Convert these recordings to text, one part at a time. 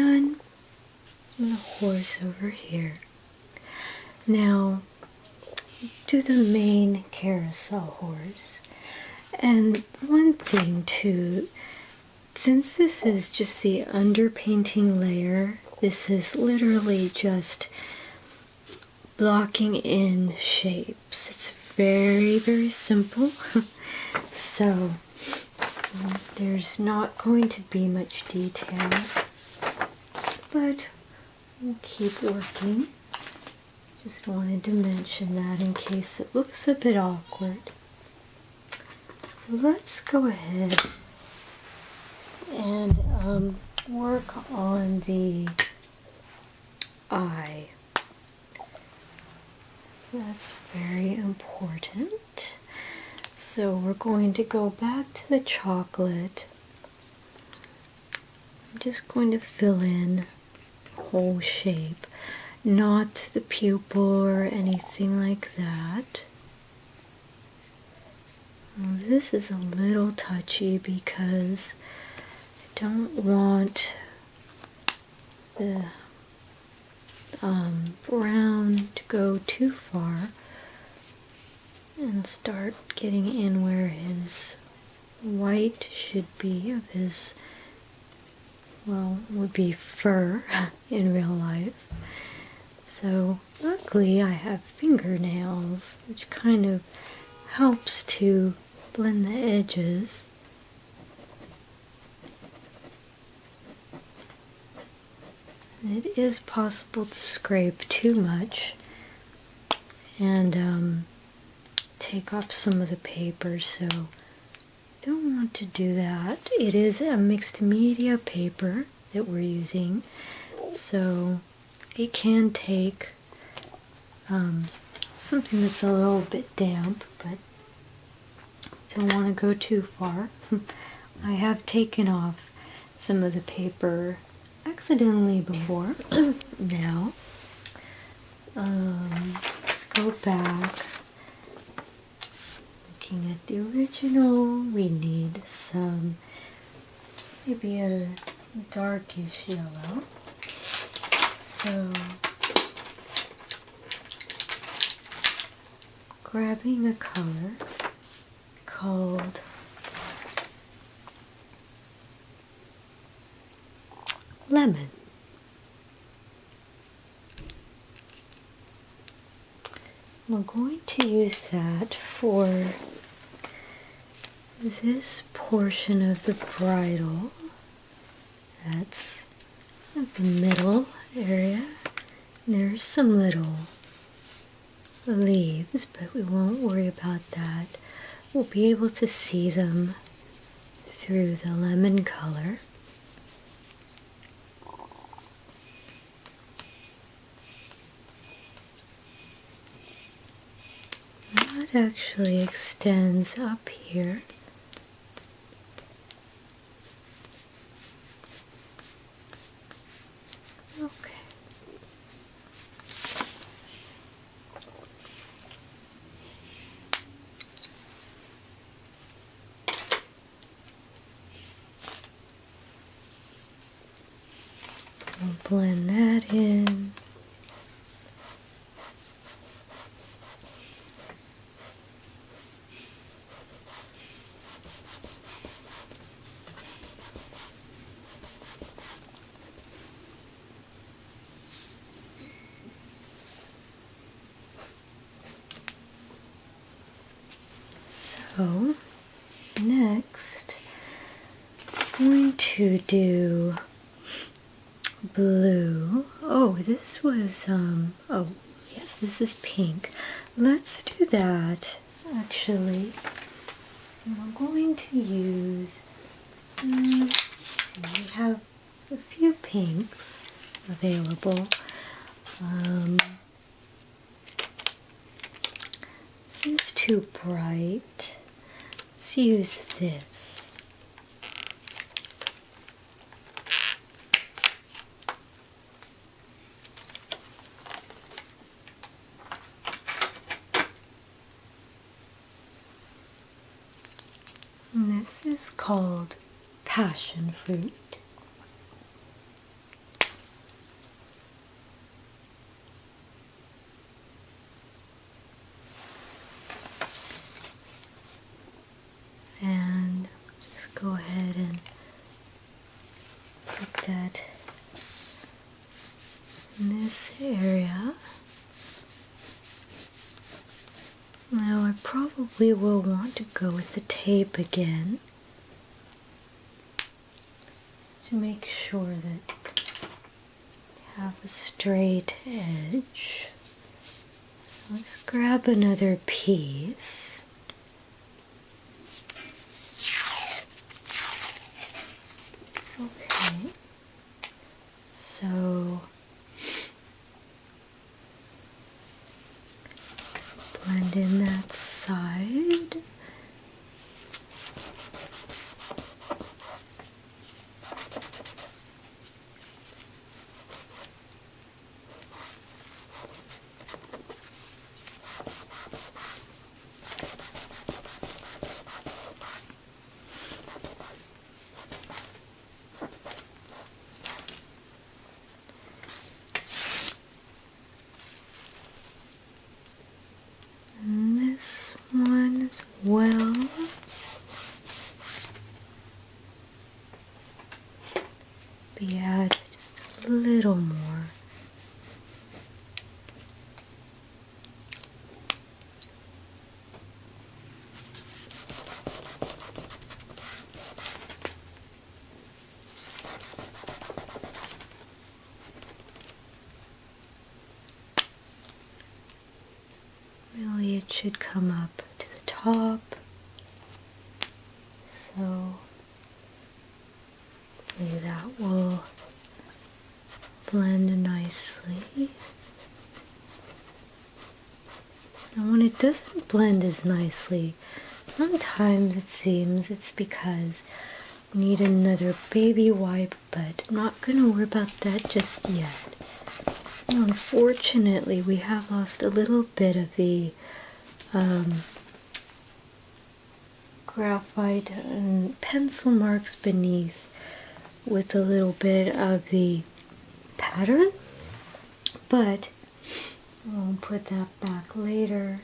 done. I'm going to horse over here. Now, do the main carousel horse. And one thing too, since this is just the underpainting layer, this is literally just blocking in shapes. It's very, very simple. So there's not going to be much detail, but we'll keep working. Just wanted to mention that in case it looks a bit awkward. So let's go ahead and work on the eye. So that's very important. So we're going to go back to the chocolate. I'm just going to fill in the whole shape, not the pupil or anything like that. This is a little touchy because I don't want the brown to go too far and start getting in where his white should be of his, well, would be fur in real life. So luckily I have fingernails, which kind of helps to blend the edges. It is possible to scrape too much and take off some of the paper, so don't want to do that. It is a mixed media paper that we're using, so it can take something that's a little bit damp, but don't want to go too far. I have taken off some of the paper accidentally before. Now, let's go back. Looking at the original, we need some, maybe a darkish yellow. So, grabbing a color called lemon. We're going to use that for this portion of the bridle. That's the middle area. There's some little leaves, but we won't worry about that. We'll be able to see them through the lemon color. That actually extends up here. Okay. We'll blend that in. So, next, I'm going to do blue. Oh, this was, oh, yes, this is pink. Let's do that, actually. I'm going to use, let's see, we have a few pinks available. This is too bright. Let's use this. And this is called passion fruit. go ahead and put that in this area. Now I probably will want to go with the tape again, just to make sure that you have a straight edge. So let's grab another piece. Okay, so blend in that side. And this one as well. Be add just a little more. Really, it should come up to the top. So maybe that will blend nicely. And when it doesn't blend as nicely, sometimes it seems it's because we need another baby wipe, but I'm not going to worry about that just yet. Unfortunately, we have lost a little bit of the graphite and pencil marks beneath with a little bit of the pattern, but I'll put that back later.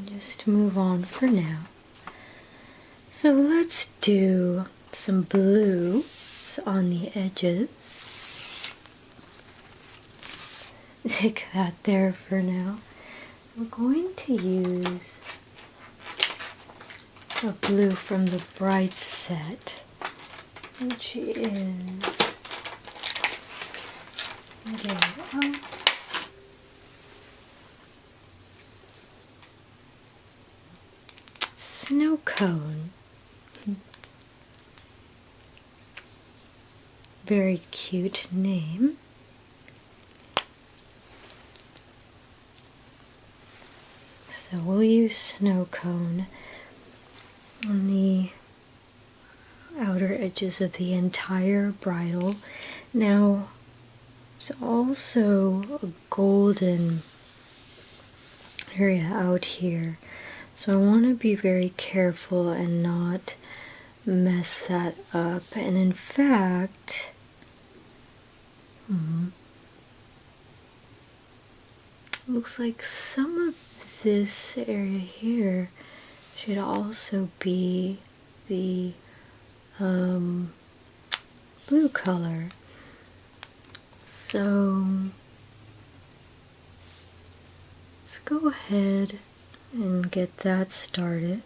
Just move on for now. So let's do some blue on the edges. Take that there for now. We're going to use a blue from the Bright set, which is, get it out. Snow cone. Very cute name. So we'll use snow cone on the outer edges of the entire bridle. Now, there's also a golden area out here, so I want to be very careful and not mess that up. And in fact, looks like some of this area here should also be the blue color. So let's go ahead and get that started.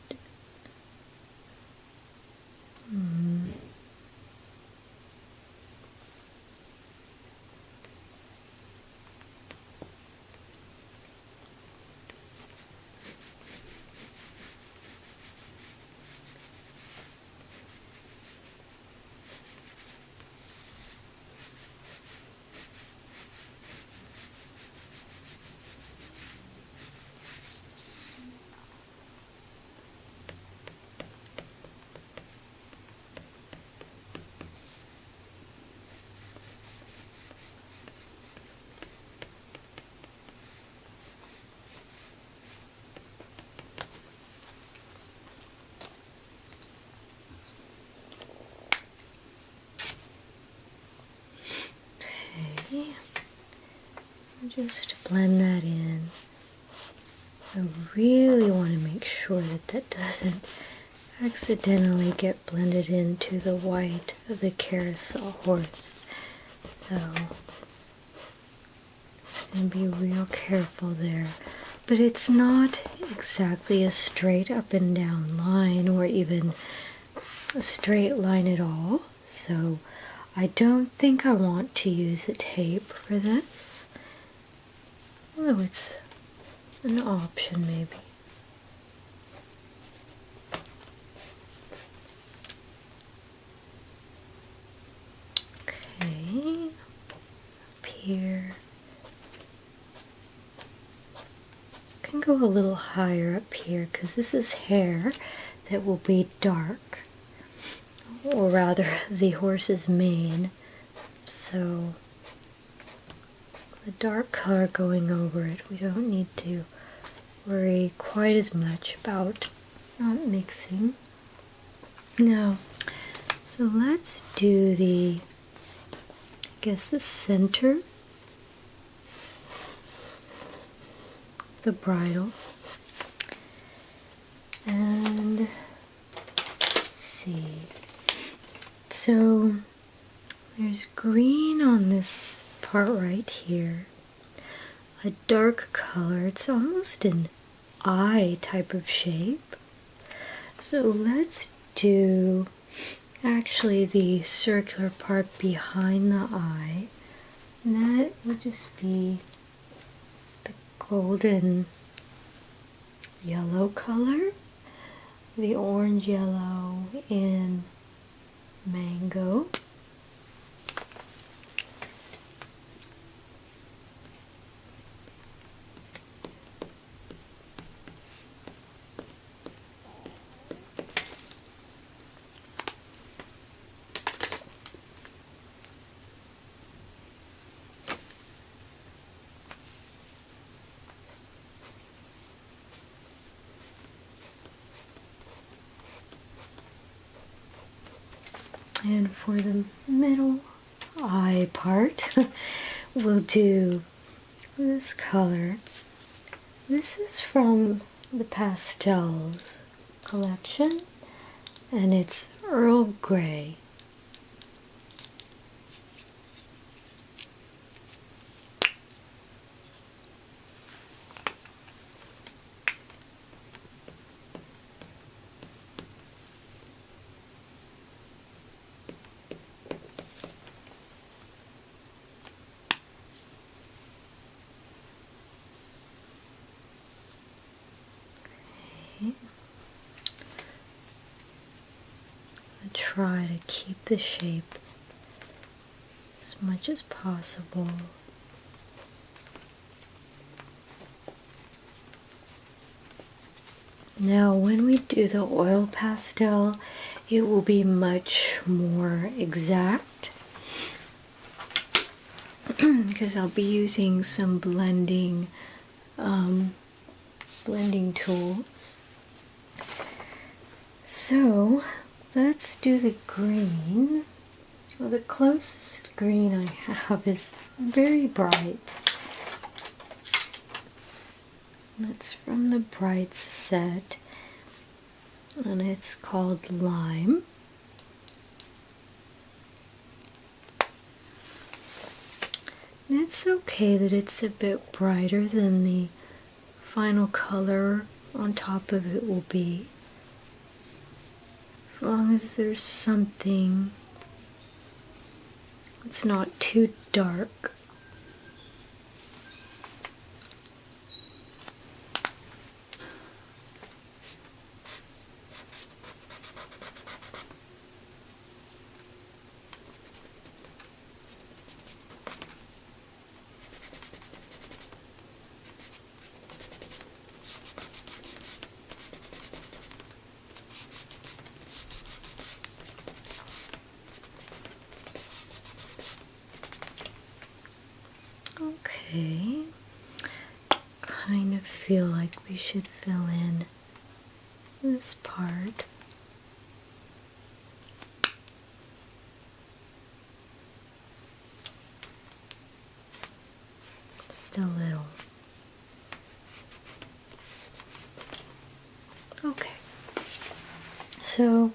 Just blend that in. I really want to make sure that that doesn't accidentally get blended into the white of the carousel horse. So and be real careful there. But it's not exactly a straight up and down line or even a straight line at all. So I don't think I want to use a tape for this. Although it's an option maybe. Okay, up here. Can go a little higher up here because this is hair that will be dark, or rather the horse's mane, so the dark color going over it, we don't need to worry quite as much about not mixing. Now, so let's do the, I guess, the center, the bridle, and let's see, so there's green on this part right here, a dark color, it's almost an eye type of shape. So let's do actually the circular part behind the eye, and that will just be the golden yellow color, the orange yellow in mango, and for the middle eye part, we'll do this color. This is from the Pastels collection, and it's Earl Grey. Try to keep the shape as much as possible. Now when we do the oil pastel, it will be much more exact because I'll be using some blending tools. So let's do the green. Well, the closest green I have is very bright. That's from the Brights set, and it's called Lime. And it's okay that it's a bit brighter than the final color on top of it will be, as long as there's something it's not too dark. Okay, kind of feel like we should fill in this part. Just a little. Okay, So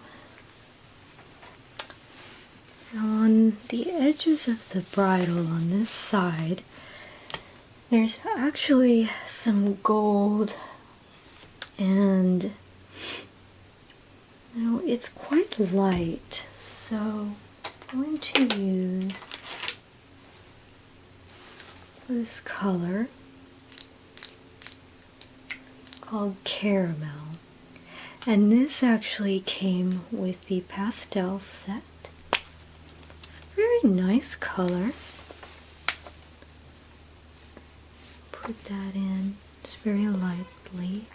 on the edges of the bridle on this side, there's actually some gold, and now it's quite light, so I'm going to use this color called Caramel. And this actually came with the pastel set. It's a very nice color. Put that in just very lightly.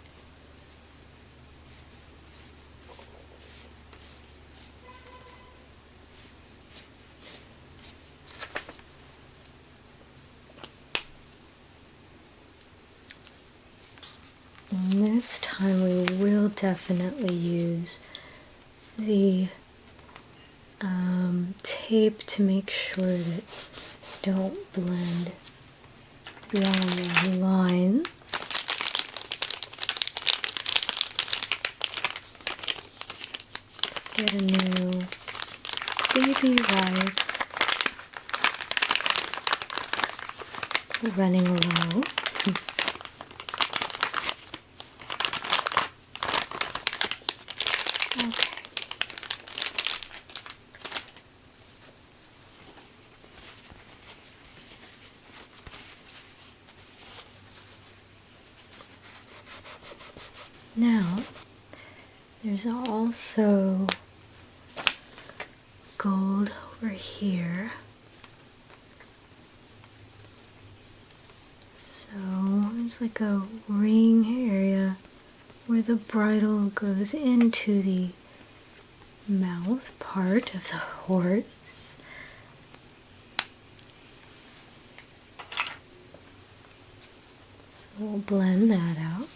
And this time we will definitely use the tape to make sure that don't blend beyond the lines. Let's get a new baby wipe. Running low. Okay. Now, there's also gold over here. So there's like a ring area where the bridle goes into the mouth part of the horse. So we'll blend that out.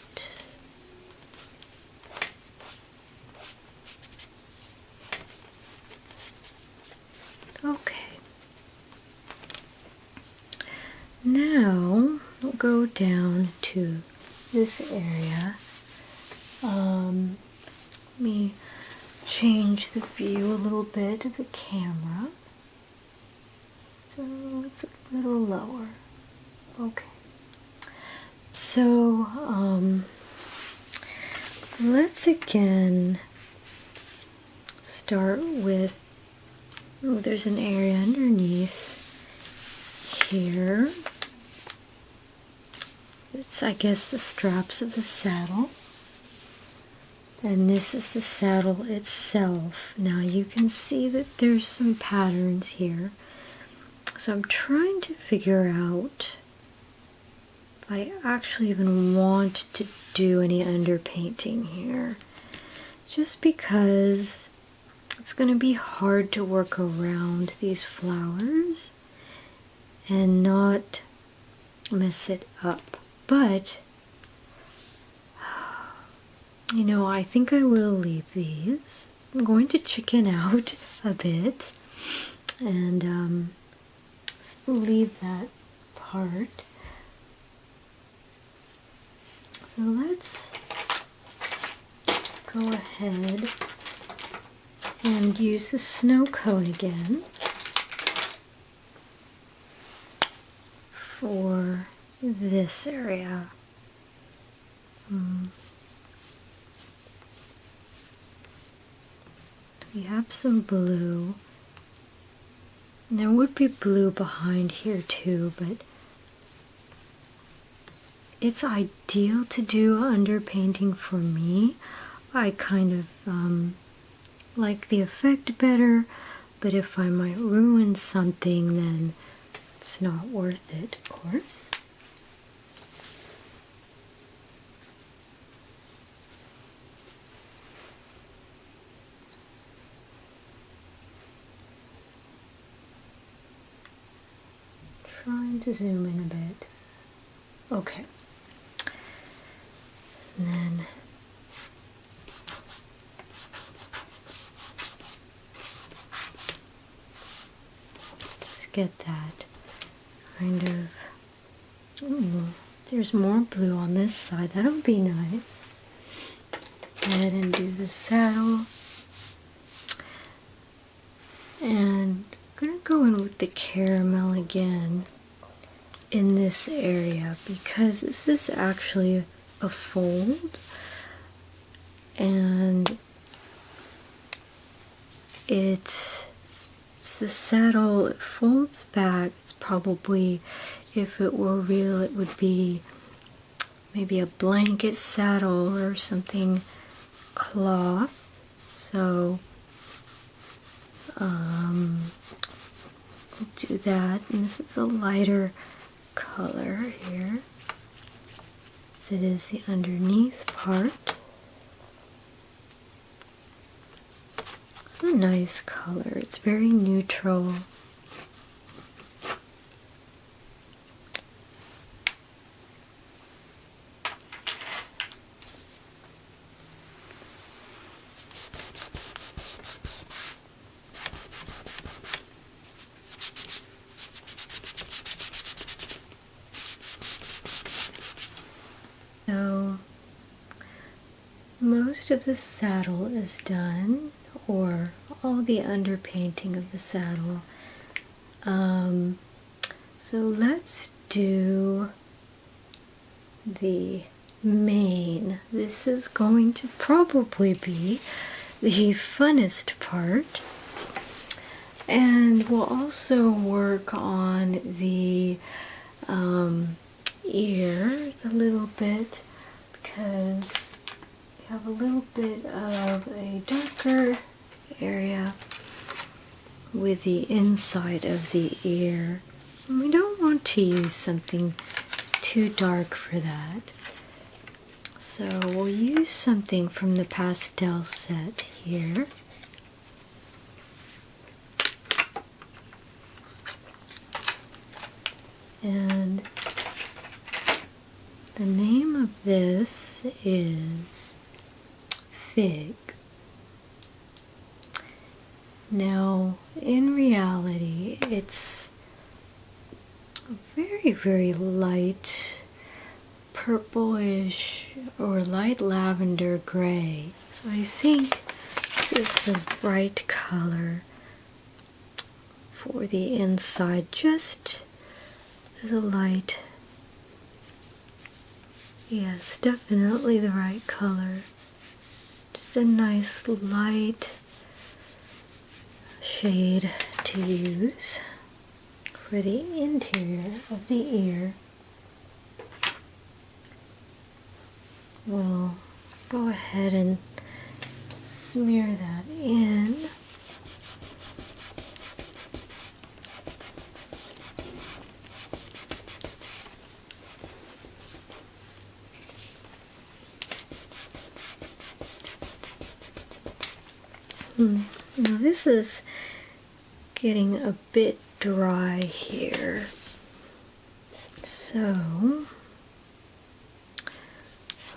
Okay. Now we'll go down to this area. Let me change the view a little bit of the camera. So it's a little lower. Okay. So, let's again start with, there's an area underneath here. It's, I guess, the straps of the saddle. And this is the saddle itself. Now you can see that there's some patterns here. So I'm trying to figure out if I actually even want to do any underpainting here. Just because it's going to be hard to work around these flowers and not mess it up. But you know, I think I will leave these. I'm going to chicken out a bit and leave that part. So let's go ahead and use the snow cone again for this area. We have some blue. And there would be blue behind here too, but it's ideal to do underpainting for me. I kind of like the effect better, but if I might ruin something, then it's not worth it, of course. Trying to zoom in a bit. Okay. And then just get that kind of, there's more blue on this side. That'll be nice. Go ahead and do the saddle. go in with the caramel again in this area because this is actually a fold, and it's the saddle. It folds back. It's probably, if it were real, it would be maybe a blanket saddle or something cloth. So we'll do that. And this is a lighter color here. So it is the underneath part. It's a nice color. It's very neutral. So most of the saddle is done, or all the underpainting of the saddle. So let's do the mane. This is going to probably be the funnest part. And we'll also work on the ear a little bit, because we have a little bit of a darker area with the inside of the ear. And we don't want to use something too dark for that. So we'll use something from the pastel set here. And the name of this is Fig. Now, in reality, it's a very, very light purplish or light lavender gray. So I think this is the right color for the inside, just as a light. Yes, definitely the right color. Just a nice light shade to use for the interior of the ear. We'll go ahead and smear that in. Now this is getting a bit dry here, so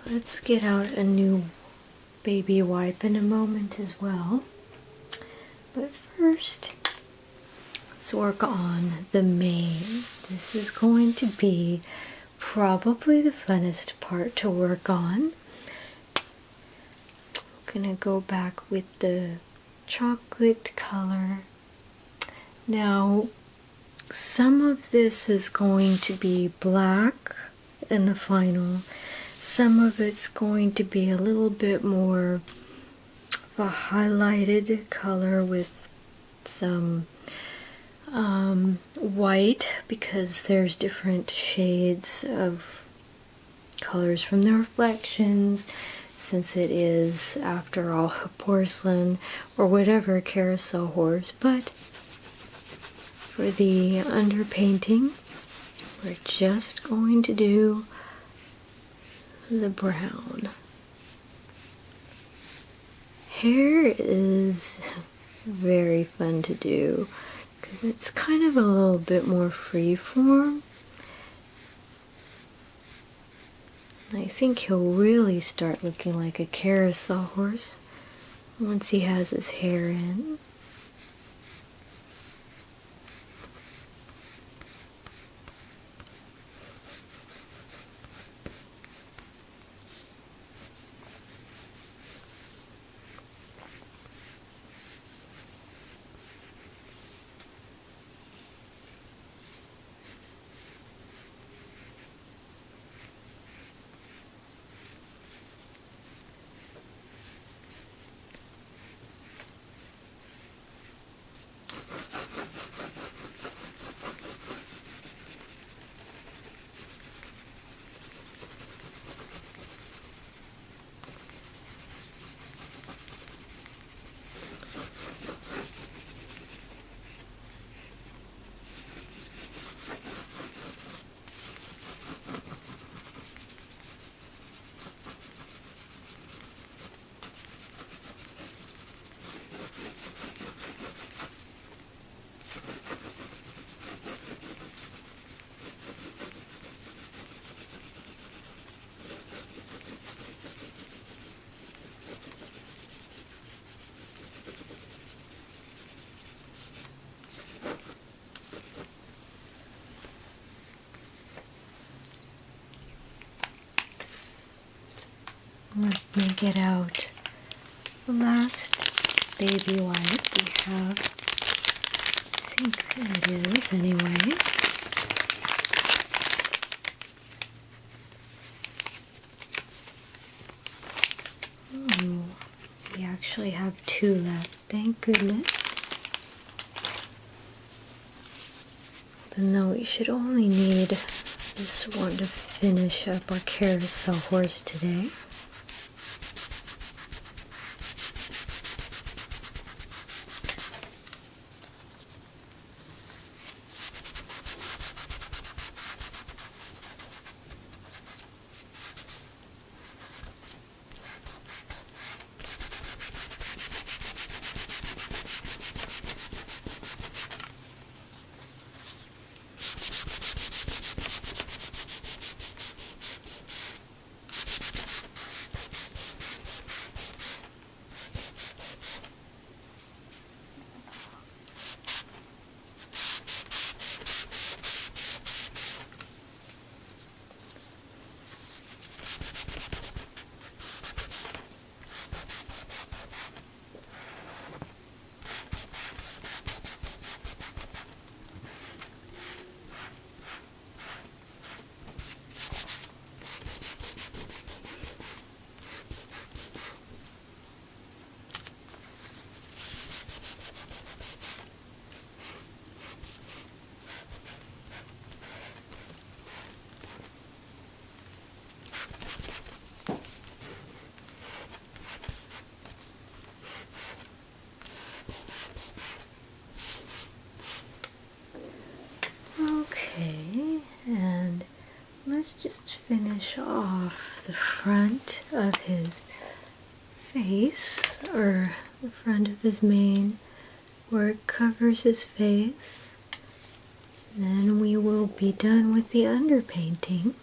let's get out a new baby wipe in a moment as well. But first, let's work on the mane. This is going to be probably the funnest part to work on. I'm gonna go back with the chocolate color. Now, some of this is going to be black in the final. Some of it's going to be a little bit more of a highlighted color with some white, because there's different shades of colors from the reflections, since it is, after all, porcelain or whatever carousel horse. But for the underpainting, we're just going to do the brown. Hair is very fun to do because it's kind of a little bit more free-form. I think he'll really start looking like a carousel horse once he has his hair in. me get out the last baby wipe we have. I think it is anyway. Oh, we actually have 2 left, thank goodness. Even though we should only need this one to finish up our carousel horse today. Okay, and let's just finish off the front of his face, or the front of his mane, where it covers his face. Then we will be done with the underpainting.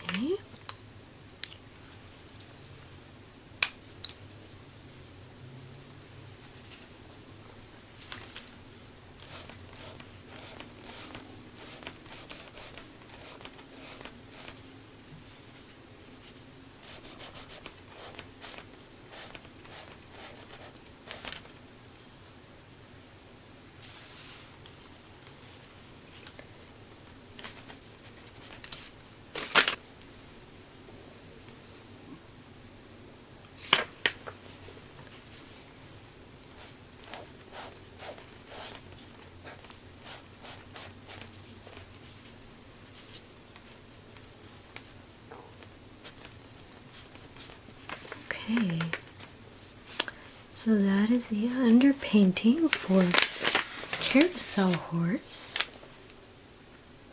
Okay. Okay, so that is the underpainting for Carousel Horse.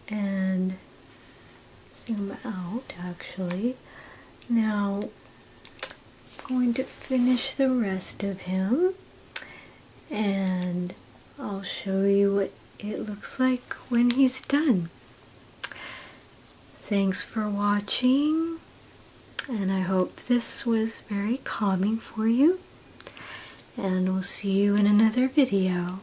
And zoom out actually. Now I'm going to finish the rest of him and I'll show you what it looks like when he's done. Thanks for watching, and I hope this was very calming for you, and we'll see you in another video.